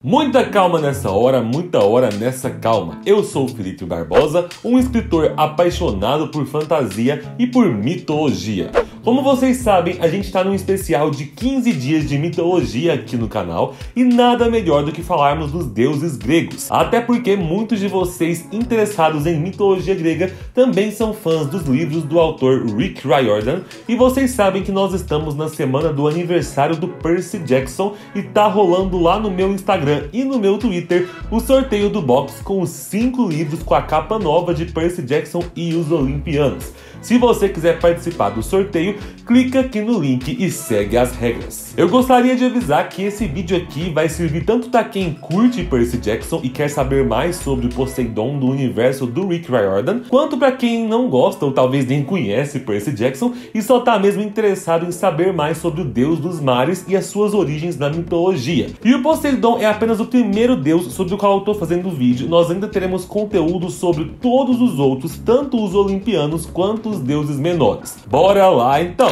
Muita calma nessa hora, muita hora nessa calma. Eu sou o Felipe Barbosa, um escritor apaixonado por fantasia e por mitologia. Como vocês sabem, a gente está num especial de 15 dias de mitologia aqui no canal e nada melhor do que falarmos dos deuses gregos. Até porque muitos de vocês interessados em mitologia grega também são fãs dos livros do autor Rick Riordan e vocês sabem que nós estamos na semana do aniversário do Percy Jackson e tá rolando lá no meu Instagram e no meu Twitter o sorteio do box com os 5 livros com a capa nova de Percy Jackson e os Olimpianos. Se você quiser participar do sorteio, clica aqui no link e segue as regras. Eu gostaria de avisar que esse vídeo aqui vai servir tanto para quem curte Percy Jackson e quer saber mais sobre Poseidon do universo do Rick Riordan, quanto para quem não gosta ou talvez nem conhece Percy Jackson e só tá mesmo interessado em saber mais sobre o deus dos mares e as suas origens na mitologia. E o Poseidon é apenas o primeiro deus sobre o qual eu tô fazendo o vídeo. Nós ainda teremos conteúdo sobre todos os outros, tanto os olimpianos quanto os deuses menores. Bora lá então!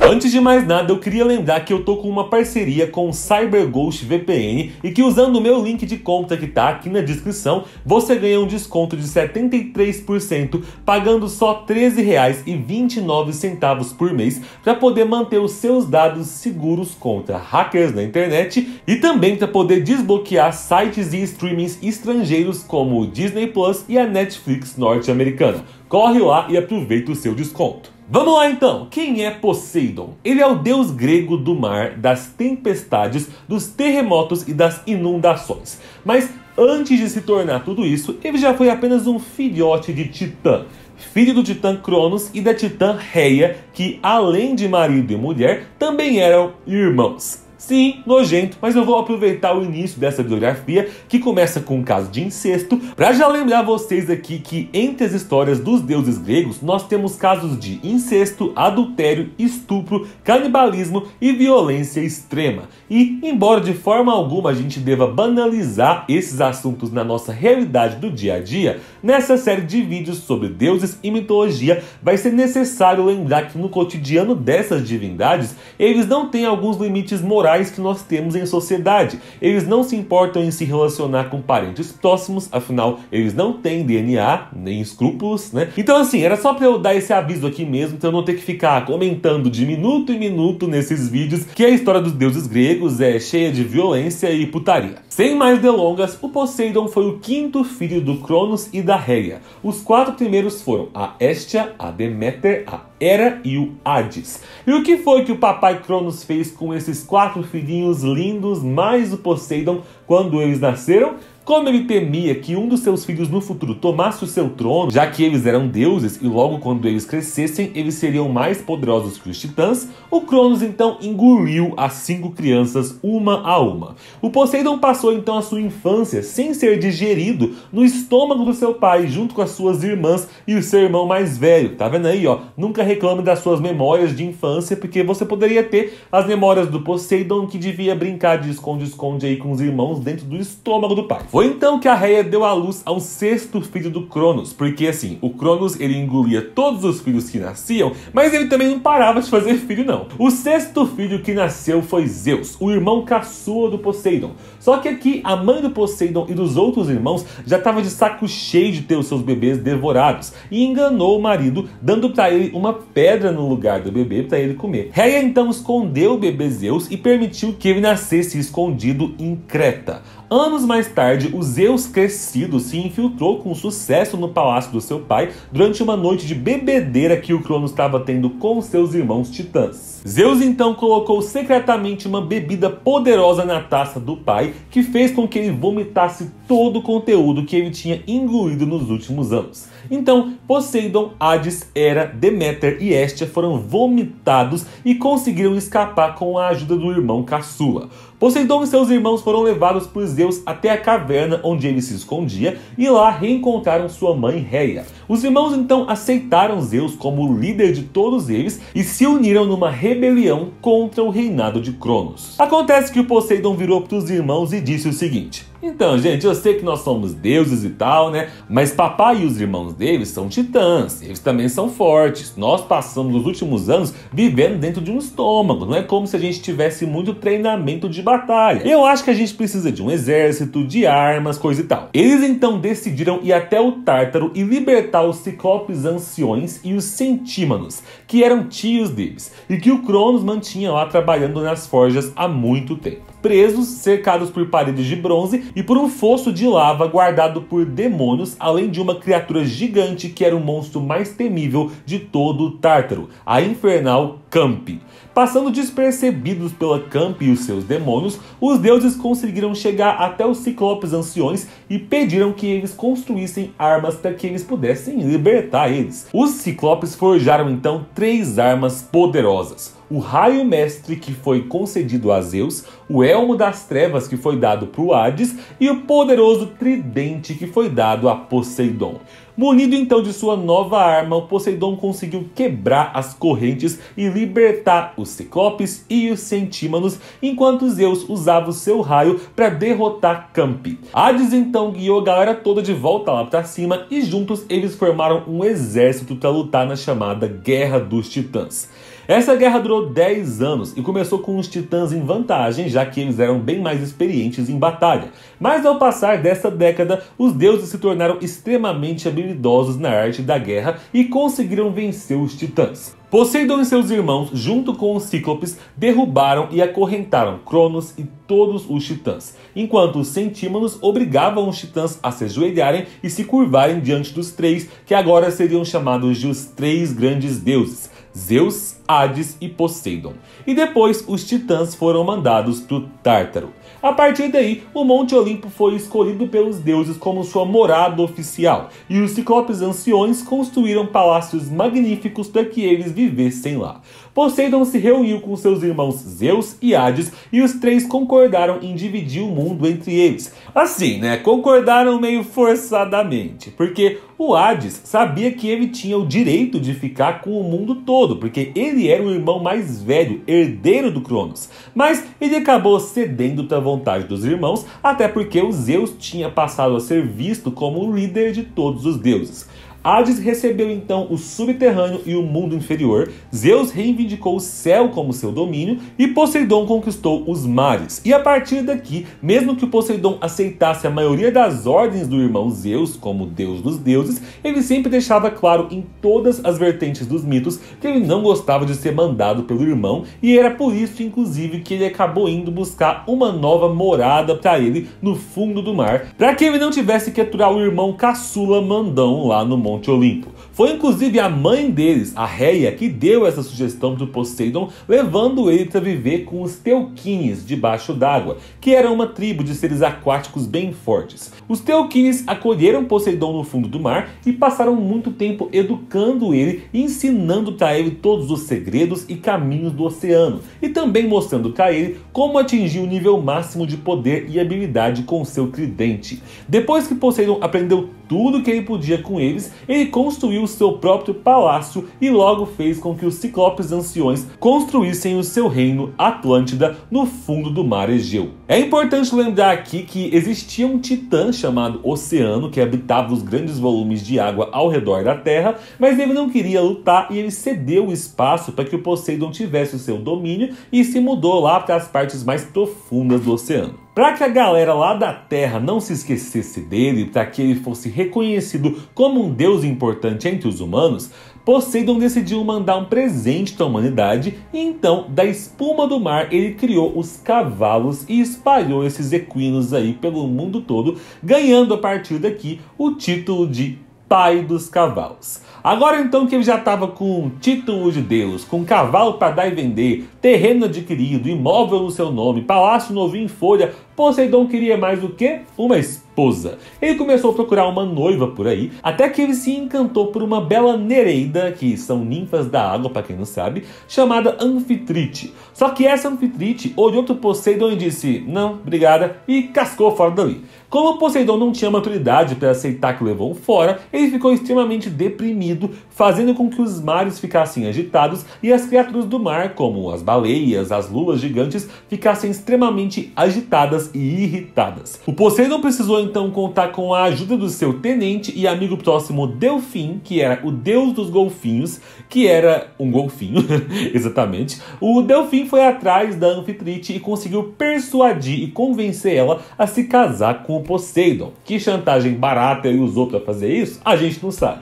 Antes de mais nada, eu queria lembrar que eu tô com uma parceria com o CyberGhost VPN e que usando o meu link de conta que tá aqui na descrição, você ganha um desconto de 73% pagando só R$ 13,29 por mês para poder manter os seus dados seguros contra hackers na internet e também para poder desbloquear sites e streamings estrangeiros como o Disney Plus e a Netflix norte-americana. Corre lá e aproveita o seu desconto. Vamos lá então, quem é Poseidon? Ele é o deus grego do mar, das tempestades, dos terremotos e das inundações. Mas antes de se tornar tudo isso, ele já foi apenas um filhote de Titã. Filho do titã Cronos e da titã Reia, que além de marido e mulher, também eram irmãos. Sim, nojento, mas eu vou aproveitar o início dessa biografia, que começa com um caso de incesto, para já lembrar vocês aqui que entre as histórias dos deuses gregos, nós temos casos de incesto, adultério, estupro, canibalismo e violência extrema. E, embora de forma alguma a gente deva banalizar esses assuntos na nossa realidade do dia a dia, nessa série de vídeos sobre deuses e mitologia, vai ser necessário lembrar que no cotidiano dessas divindades, eles não têm alguns limites morais que nós temos em sociedade. Eles não se importam em se relacionar com parentes próximos, afinal, eles não têm DNA, nem escrúpulos, né? Então assim, era só pra eu dar esse aviso aqui mesmo, então eu não ter que ficar comentando de minuto em minuto nesses vídeos que a história dos deuses gregos é cheia de violência e putaria. Sem mais delongas, o Poseidon foi o 5º filho do Cronos e da Reia. Os 4 primeiros foram a Hestia, a Deméter, a Hera e o Hades. E o que foi que o papai Cronos fez com esses 4 filhinhos lindos mais o Poseidon quando eles nasceram? Como ele temia que um dos seus filhos no futuro tomasse o seu trono, já que eles eram deuses e logo quando eles crescessem eles seriam mais poderosos que os titãs, o Cronos então engoliu as 5 crianças uma a uma. O Poseidon passou então a sua infância sem ser digerido no estômago do seu pai, junto com as suas irmãs e o seu irmão mais velho. Tá vendo aí, ó? Nunca reclame das suas memórias de infância, porque você poderia ter as memórias do Poseidon que devia brincar de esconde-esconde aí com os irmãos dentro do estômago do pai. Foi então que a Reia deu à luz ao 6º filho do Cronos, porque assim, o Cronos ele engolia todos os filhos que nasciam, mas ele também não parava de fazer filho não. O 6º filho que nasceu foi Zeus, o irmão caçula do Poseidon. Só que aqui a mãe do Poseidon e dos outros irmãos já estava de saco cheio de ter os seus bebês devorados e enganou o marido, dando para ele uma pedra no lugar do bebê para ele comer. Reia então escondeu o bebê Zeus e permitiu que ele nascesse escondido em Creta. Anos mais tarde, o Zeus crescido se infiltrou com sucesso no palácio do seu pai durante uma noite de bebedeira que o Cronos estava tendo com seus irmãos titãs. Zeus então colocou secretamente uma bebida poderosa na taça do pai, que fez com que ele vomitasse todo o conteúdo que ele tinha engolido nos últimos anos. Então, Poseidon, Hades, Hera, Deméter e Hestia foram vomitados e conseguiram escapar com a ajuda do irmão caçula. Poseidon e seus irmãos foram levados por Zeus até a caverna onde ele se escondia e lá reencontraram sua mãe Reia. Os irmãos então aceitaram Zeus como o líder de todos eles e se uniram numa rebelião contra o reinado de Cronos. Acontece que o Poseidon virou para os irmãos e disse o seguinte: Então, gente, eu sei que nós somos deuses e tal, né? Mas papai e os irmãos deles são titãs, eles também são fortes. Nós passamos os últimos anos vivendo dentro de um estômago. Não é como se a gente tivesse muito treinamento de batalha. Eu acho que a gente precisa de um exército, de armas, coisa e tal. Eles então decidiram ir até o Tártaro e libertar os Ciclopes Anciões e os Centímanos, que eram tios deles, e que o Cronos mantinha lá trabalhando nas forjas há muito tempo. Presos, cercados por paredes de bronze e por um fosso de lava guardado por demônios, além de uma criatura gigante que era o monstro mais temível de todo o Tártaro, a infernal Campi. Passando despercebidos pela Campi e os seus demônios, os deuses conseguiram chegar até os Ciclopes Anciões e pediram que eles construíssem armas para que eles pudessem libertar eles. Os Ciclopes forjaram então 3 armas poderosas: o Raio Mestre, que foi concedido a Zeus, o Elmo das Trevas, que foi dado para Hades, e o poderoso Tridente, que foi dado a Poseidon. Munido então de sua nova arma, o Poseidon conseguiu quebrar as correntes e libertar os Ciclopes e os Centímanos, enquanto Zeus usava o seu raio para derrotar Campi. Hades então guiou a galera toda de volta lá para cima e juntos eles formaram um exército para lutar na chamada Guerra dos Titãs. Essa guerra durou 10 anos e começou com os titãs em vantagem, já que eles eram bem mais experientes em batalha. Mas ao passar dessa década, os deuses se tornaram extremamente habilidosos na arte da guerra e conseguiram vencer os titãs. Poseidon e seus irmãos, junto com os Cíclopes, derrubaram e acorrentaram Cronos e todos os titãs, enquanto os Centímanos obrigavam os titãs a se ajoelharem e se curvarem diante dos 3, que agora seriam chamados de os 3 grandes deuses: Zeus, Hades e Poseidon. E depois os titãs foram mandados para o Tártaro. A partir daí, o Monte Olimpo foi escolhido pelos deuses como sua morada oficial, e os Ciclopes Anciões construíram palácios magníficos para que eles vivessem lá. Poseidon se reuniu com seus irmãos Zeus e Hades, e os 3 concordaram em dividir o mundo entre eles. Assim, né? Concordaram meio forçadamente, porque o Hades sabia que ele tinha o direito de ficar com o mundo todo, porque ele era o irmão mais velho, herdeiro do Cronos. Mas ele acabou cedendo para a vontade dos irmãos, até porque o Zeus tinha passado a ser visto como o líder de todos os deuses. Hades recebeu então o subterrâneo e o mundo inferior, Zeus reivindicou o céu como seu domínio e Poseidon conquistou os mares. E a partir daqui, mesmo que o Poseidon aceitasse a maioria das ordens do irmão Zeus como deus dos deuses, ele sempre deixava claro em todas as vertentes dos mitos que ele não gostava de ser mandado pelo irmão, e era por isso inclusive que ele acabou indo buscar uma nova morada para ele no fundo do mar, para que ele não tivesse que aturar o irmão caçula mandão lá no Monte Olimpo. Foi inclusive a mãe deles, a Reia, que deu essa sugestão para o Poseidon, levando ele para viver com os Teuquines debaixo d'água, que era uma tribo de seres aquáticos bem fortes. Os Teuquines acolheram Poseidon no fundo do mar e passaram muito tempo educando ele e ensinando para ele todos os segredos e caminhos do oceano, e também mostrando para ele como atingir o nível máximo de poder e habilidade com seu tridente. Depois que Poseidon aprendeu tudo que ele podia com eles, ele construiu seu próprio palácio e logo fez com que os Ciclopes Anciões construíssem o seu reino Atlântida no fundo do mar Egeu. É importante lembrar aqui que existia um titã chamado Oceano que habitava os grandes volumes de água ao redor da Terra, mas ele não queria lutar e ele cedeu o espaço para que o Poseidon tivesse o seu domínio e se mudou lá para as partes mais profundas do oceano. Para que a galera lá da Terra não se esquecesse dele, para que ele fosse reconhecido como um deus importante entre os humanos, Poseidon decidiu mandar um presente para a humanidade e então, da espuma do mar, ele criou os cavalos e espalhou esses equinos aí pelo mundo todo, ganhando a partir daqui o título de Pai dos Cavalos. Agora então que ele já estava com título de Deus, com cavalo para dar e vender, terreno adquirido, imóvel no seu nome, palácio novinho em folha, Poseidon queria mais do que uma esposa. Ele começou a procurar uma noiva por aí, até que ele se encantou por uma bela Nereida, que são ninfas da água, para quem não sabe, chamada Anfitrite. Só que essa Anfitrite olhou para o Poseidon e disse, não, obrigada, e cascou fora dali. Como o Poseidon não tinha maturidade para aceitar que levou fora, ele ficou extremamente deprimido unido, fazendo com que os mares ficassem agitados e as criaturas do mar, como as baleias, as lulas gigantes, ficassem extremamente agitadas e irritadas. O Poseidon precisou então contar com a ajuda do seu tenente e amigo próximo Delfim, que era o deus dos golfinhos, que era um golfinho, exatamente. O Delfim foi atrás da Anfitrite e conseguiu persuadir e convencer ela a se casar com o Poseidon. Que chantagem barata ele usou para fazer isso? A gente não sabe.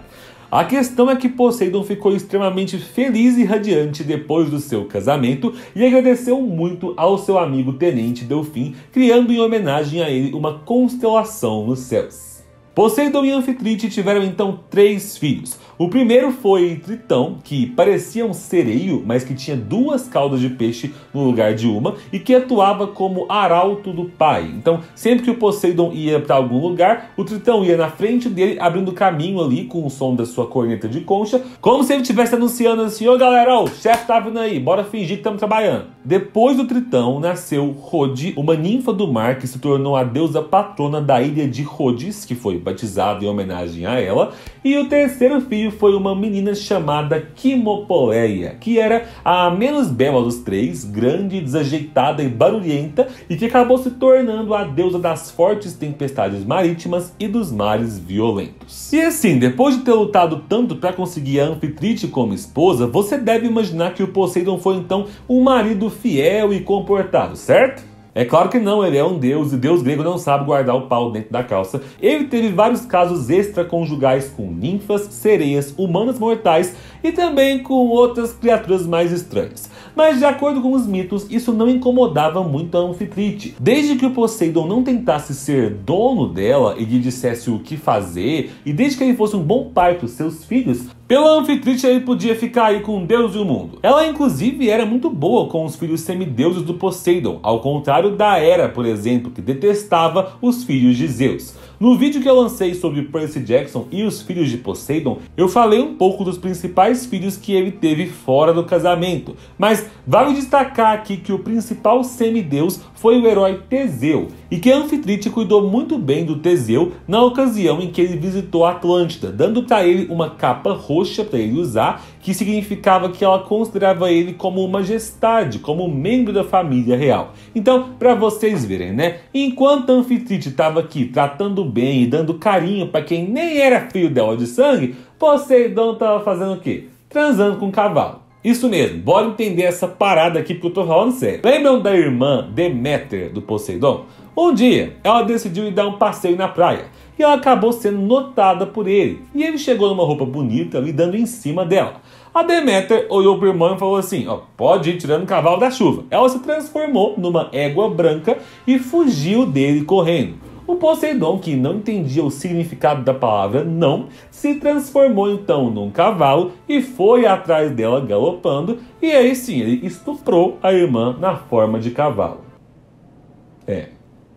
A questão é que Poseidon ficou extremamente feliz e radiante depois do seu casamento e agradeceu muito ao seu amigo tenente Delfim, criando em homenagem a ele uma constelação nos céus. Poseidon e Anfitrite tiveram então 3 filhos. O primeiro foi Tritão, que parecia um sereio, mas que tinha 2 caudas de peixe no lugar de uma e que atuava como arauto do pai. Então, sempre que o Poseidon ia para algum lugar, o Tritão ia na frente dele, abrindo caminho ali com o som da sua corneta de concha, como se ele estivesse anunciando assim: ô galera, o chefe tá vindo aí, bora fingir que estamos trabalhando. Depois do Tritão nasceu Rhode, uma ninfa do mar que se tornou a deusa patrona da ilha de Rhodes, que foi batizada em homenagem a ela, e o terceiro filho foi uma menina chamada Quimopoleia, que era a menos bela dos 3, grande, desajeitada e barulhenta, e que acabou se tornando a deusa das fortes tempestades marítimas e dos mares violentos. E assim, depois de ter lutado tanto para conseguir a Anfitrite como esposa, você deve imaginar que o Poseidon foi então um marido fiel e comportado, certo? É claro que não, ele é um deus e deus grego não sabe guardar o pau dentro da calça. Ele teve vários casos extraconjugais com ninfas, sereias, humanas mortais e também com outras criaturas mais estranhas. Mas de acordo com os mitos, isso não incomodava muito a Anfitrite. Desde que o Poseidon não tentasse ser dono dela e lhe dissesse o que fazer, e desde que ele fosse um bom pai para os seus filhos, pela Anfitrite ele podia ficar aí com Deus e o mundo. Ela inclusive era muito boa com os filhos semideuses do Poseidon, ao contrário da Hera, por exemplo, que detestava os filhos de Zeus. No vídeo que eu lancei sobre Percy Jackson e os filhos de Poseidon, eu falei um pouco dos principais filhos que ele teve fora do casamento, mas vale destacar aqui que o principal semideus foi o herói Teseu, e que a Anfitrite cuidou muito bem do Teseu na ocasião em que ele visitou a Atlântida, dando para ele uma capa roxa para ele usar, que significava que ela considerava ele como majestade, como membro da família real. Então, para vocês verem, né? Enquanto a Anfitrite estava aqui tratando bem e dando carinho para quem nem era filho dela de sangue, Poseidon estava fazendo o quê? Transando com um cavalo. Isso mesmo, bora entender essa parada aqui porque eu tô falando sério. Lembram da irmã Deméter do Poseidon? Um dia, ela decidiu ir dar um passeio na praia e ela acabou sendo notada por ele. E ele chegou numa roupa bonita ali dando em cima dela. A Deméter olhou pro irmão e falou assim: ó, pode ir tirando o cavalo da chuva. Ela se transformou numa égua branca e fugiu dele correndo. O Poseidon, que não entendia o significado da palavra não, se transformou então num cavalo e foi atrás dela galopando, e aí sim, ele estuprou a irmã na forma de cavalo.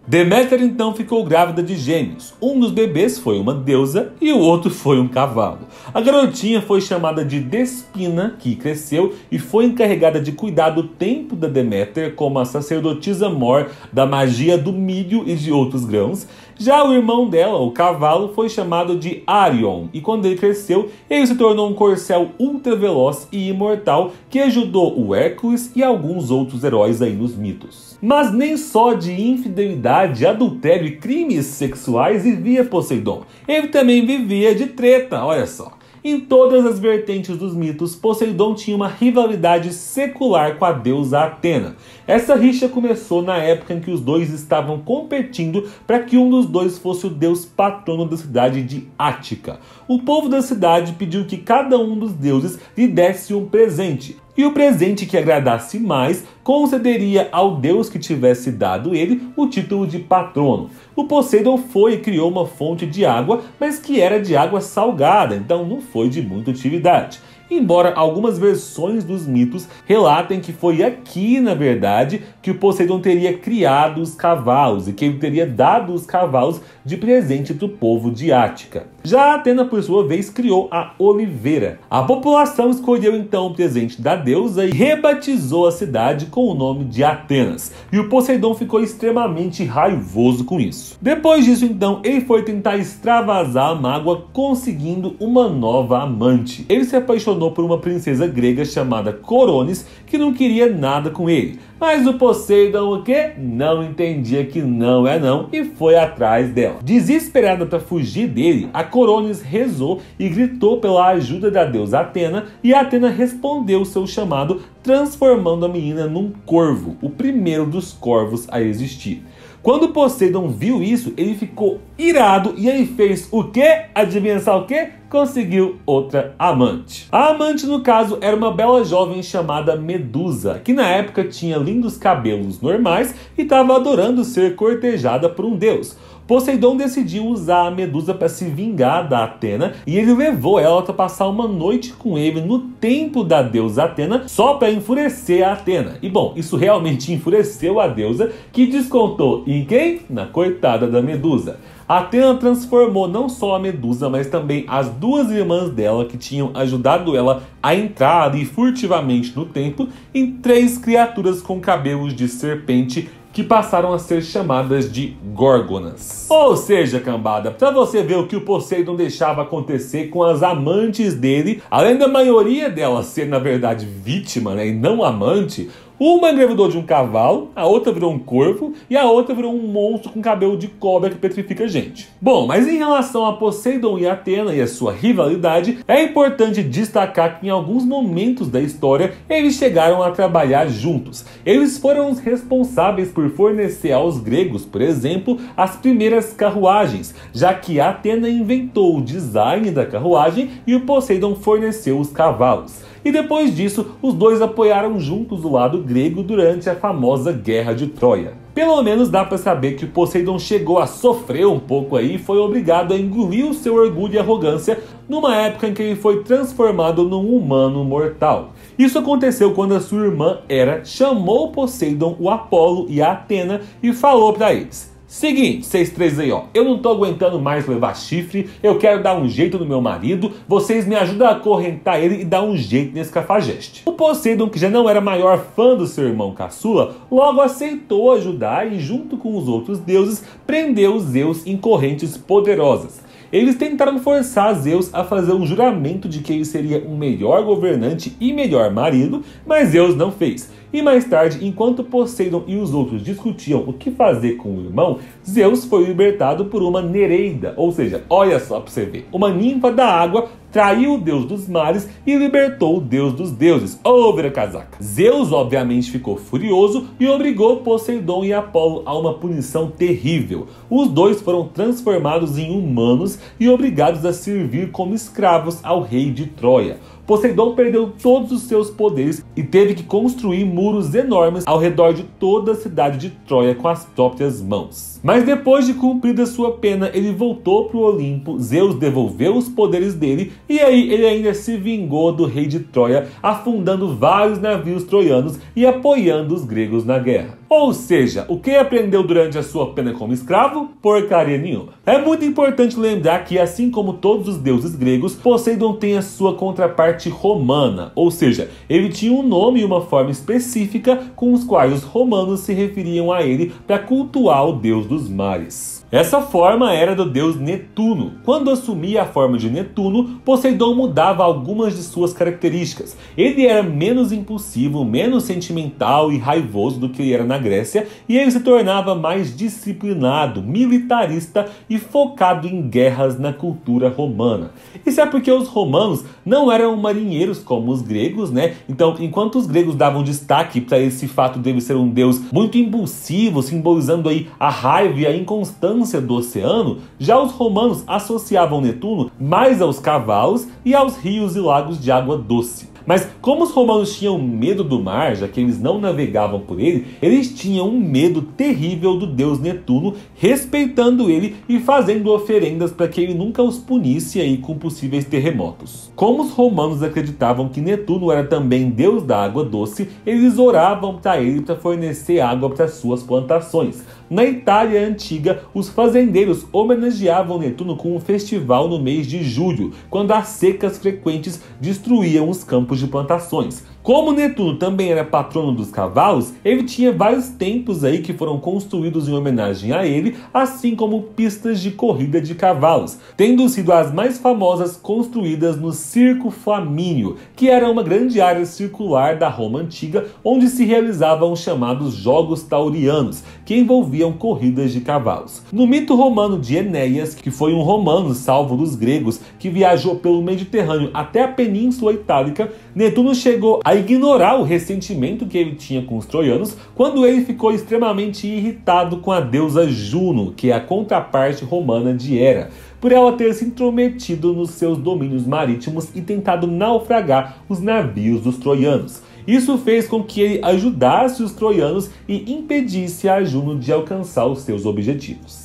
Deméter então ficou grávida de gêmeos. Um dos bebês foi uma deusa e o outro foi um cavalo. A garotinha foi chamada de Despina, que cresceu e foi encarregada de cuidar do templo da Deméter como a sacerdotisa mor da magia do milho e de outros grãos. Já o irmão dela, o cavalo, foi chamado de Arion, e quando ele cresceu, ele se tornou um corcel ultra veloz e imortal que ajudou o Hércules e alguns outros heróis aí nos mitos. Mas nem só de infidelidade, adultério e crimes sexuais vivia Poseidon. Ele também vivia de treta, olha só. Em todas as vertentes dos mitos, Poseidon tinha uma rivalidade secular com a deusa Atena. Essa rixa começou na época em que os dois estavam competindo para que um dos dois fosse o deus patrono da cidade de Ática. O povo da cidade pediu que cada um dos deuses lhe desse um presente. E o presente que agradasse mais concederia ao deus que tivesse dado ele o título de patrono. O Poseidon foi e criou uma fonte de água, mas que era de água salgada, então não foi de muita utilidade. embora algumas versões dos mitos relatem que foi aqui, na verdade, que o Poseidon teria criado os cavalos e que ele teria dado os cavalos de presente para o povo de Ática. Já a Atena, por sua vez, criou a oliveira. A população escolheu então o presente da deusa e rebatizou a cidade com o nome de Atenas. E o Poseidon ficou extremamente raivoso com isso. Depois disso, então, ele foi tentar extravasar a mágoa, conseguindo uma nova amante. Ele se apaixonou por uma princesa grega chamada Coronis, que não queria nada com ele. Mas o Poseidon o quê? Não entendia que não é não e foi atrás dela. Desesperada para fugir dele, a Coronis rezou e gritou pela ajuda da deusa Atena, e a Atena respondeu o seu chamado, transformando a menina num corvo, o primeiro dos corvos a existir. Quando Poseidon viu isso, ele ficou irado e ele fez o quê? Adivinha só o quê? Conseguiu outra amante. A amante, no caso, era uma bela jovem chamada Medusa, que na época tinha lindos cabelos normais e estava adorando ser cortejada por um deus. Poseidon decidiu usar a Medusa para se vingar da Atena e ele levou ela para passar uma noite com ele no templo da deusa Atena só para enfurecer a Atena. E bom, isso realmente enfureceu a deusa, que descontou em quem? Na coitada da Medusa. A Atena transformou não só a Medusa, mas também as duas irmãs dela que tinham ajudado ela a entrar ali furtivamente no templo em 3 criaturas com cabelos de serpente que passaram a ser chamadas de Górgonas. Ou seja, cambada, para você ver o que o Poseidon deixava acontecer com as amantes dele, além da maioria delas ser, na verdade, vítima, né, e não amante, uma engravidou de um cavalo, a outra virou um corvo e a outra virou um monstro com cabelo de cobra que petrifica gente. Bom, mas em relação a Poseidon e Atena e a sua rivalidade, é importante destacar que em alguns momentos da história eles chegaram a trabalhar juntos. Eles foram os responsáveis por fornecer aos gregos, por exemplo, as primeiras carruagens, já que Atena inventou o design da carruagem e o Poseidon forneceu os cavalos. E depois disso, os dois apoiaram juntos o lado grego durante a famosa Guerra de Troia. Pelo menos dá para saber que o Poseidon chegou a sofrer um pouco aí e foi obrigado a engolir o seu orgulho e arrogância numa época em que ele foi transformado num humano mortal. Isso aconteceu quando a sua irmã Hera chamou Poseidon, o Apolo e a Atena e falou para eles: seguinte, vocês 3 aí, ó, eu não tô aguentando mais levar chifre, eu quero dar um jeito no meu marido, vocês me ajudam a acorrentar ele e dar um jeito nesse cafajeste. O Poseidon, que já não era maior fã do seu irmão caçula, logo aceitou ajudar e, junto com os outros deuses, prendeu Zeus em correntes poderosas. Eles tentaram forçar Zeus a fazer um juramento de que ele seria um melhor governante e melhor marido, mas Zeus não fez. E mais tarde, enquanto Poseidon e os outros discutiam o que fazer com o irmão, Zeus foi libertado por uma Nereida, ou seja, olha só pra você ver, uma ninfa da água traiu o deus dos mares e libertou o deus dos deuses. Ô, vira casaca! Zeus obviamente ficou furioso e obrigou Poseidon e Apolo a uma punição terrível. Os dois foram transformados em humanos e obrigados a servir como escravos ao rei de Troia. Poseidon perdeu todos os seus poderes e teve que construir muros enormes ao redor de toda a cidade de Troia com as próprias mãos. Mas depois de cumprida sua pena, ele voltou para o Olimpo, Zeus devolveu os poderes dele e aí ele ainda se vingou do rei de Troia, afundando vários navios troianos e apoiando os gregos na guerra. Ou seja, o que aprendeu durante a sua pena como escravo? Porcaria nenhuma. É muito importante lembrar que, assim como todos os deuses gregos, Poseidon tem a sua contraparte romana, ou seja, ele tinha um nome e uma forma específica com os quais os romanos se referiam a ele para cultuar o deus dos mares. Essa forma era do deus Netuno. Quando assumia a forma de Netuno, Poseidon mudava algumas de suas características. Ele era menos impulsivo, menos sentimental e raivoso do que ele era na Grécia, e ele se tornava mais disciplinado, militarista e focado em guerras na cultura romana. Isso é porque os romanos não eram marinheiros como os gregos, né? Então, enquanto os gregos davam destaque para esse fato dele ser um deus muito impulsivo, simbolizando aí a raiva e a inconstância do oceano, já os romanos associavam Netuno mais aos cavalos e aos rios e lagos de água doce. Mas como os romanos tinham medo do mar, já que eles não navegavam por ele, eles tinham um medo terrível do deus Netuno, respeitando ele e fazendo oferendas para que ele nunca os punisse aí com possíveis terremotos. Como os romanos acreditavam que Netuno era também deus da água doce, eles oravam para ele para fornecer água para suas plantações. Na Itália antiga, os fazendeiros homenageavam Netuno com um festival no mês de julho, quando as secas frequentes destruíam os campos de plantações. Como Netuno também era patrono dos cavalos, ele tinha vários templos aí que foram construídos em homenagem a ele, assim como pistas de corrida de cavalos, tendo sido as mais famosas construídas no Circo Flamínio, que era uma grande área circular da Roma antiga, onde se realizavam os chamados Jogos Taurianos, que envolviam corridas de cavalos. No mito romano de Enéas, que foi um romano salvo dos gregos, que viajou pelo Mediterrâneo até a Península Itálica, Netuno chegou a ignorar o ressentimento que ele tinha com os troianos quando ele ficou extremamente irritado com a deusa Juno, que é a contraparte romana de Hera, por ela ter se intrometido nos seus domínios marítimos e tentado naufragar os navios dos troianos. Isso fez com que ele ajudasse os troianos e impedisse a Juno de alcançar os seus objetivos.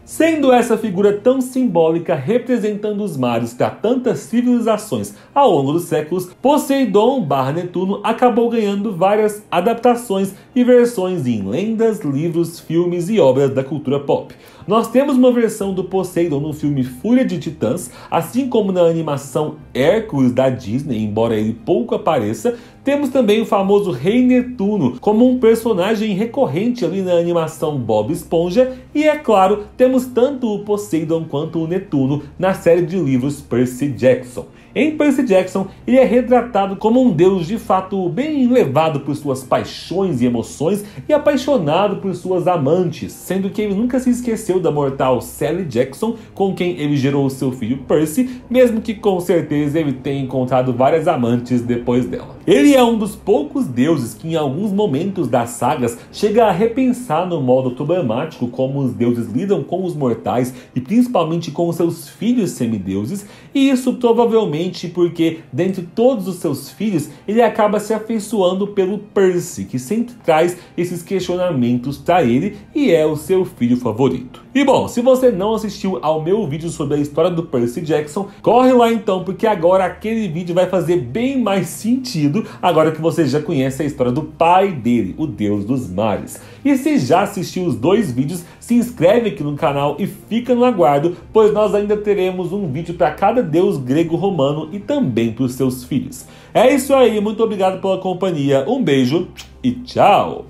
Sendo essa figura tão simbólica representando os mares para tantas civilizações ao longo dos séculos, Poseidon Netuno acabou ganhando várias adaptações e versões em lendas, livros, filmes e obras da cultura pop. Nós temos uma versão do Poseidon no filme Fúria de Titãs, assim como na animação Hércules da Disney, embora ele pouco apareça. Temos também o famoso Rei Netuno como um personagem recorrente ali na animação Bob Esponja, e é claro, temos tanto o Poseidon quanto o Netuno na série de livros Percy Jackson. Em Percy Jackson, ele é retratado como um deus de fato bem levado por suas paixões e emoções e apaixonado por suas amantes, sendo que ele nunca se esqueceu da mortal Sally Jackson, com quem ele gerou seu filho Percy, mesmo que com certeza ele tenha encontrado várias amantes depois dela. Ele é um dos poucos deuses que em alguns momentos das sagas chega a repensar no modo problemático como os deuses lidam com os mortais e principalmente com seus filhos semideuses, e isso provavelmente porque, dentre todos os seus filhos, ele acaba se afeiçoando pelo Percy, que sempre traz esses questionamentos para ele e é o seu filho favorito. E bom, se você não assistiu ao meu vídeo sobre a história do Percy Jackson, corre lá então, porque agora aquele vídeo vai fazer bem mais sentido agora que você já conhece a história do pai dele, o deus dos mares. E se já assistiu os dois vídeos, se inscreve aqui no canal e fica no aguardo, pois nós ainda teremos um vídeo para cada deus grego-romano e também para os seus filhos. É isso aí, muito obrigado pela companhia, um beijo e tchau!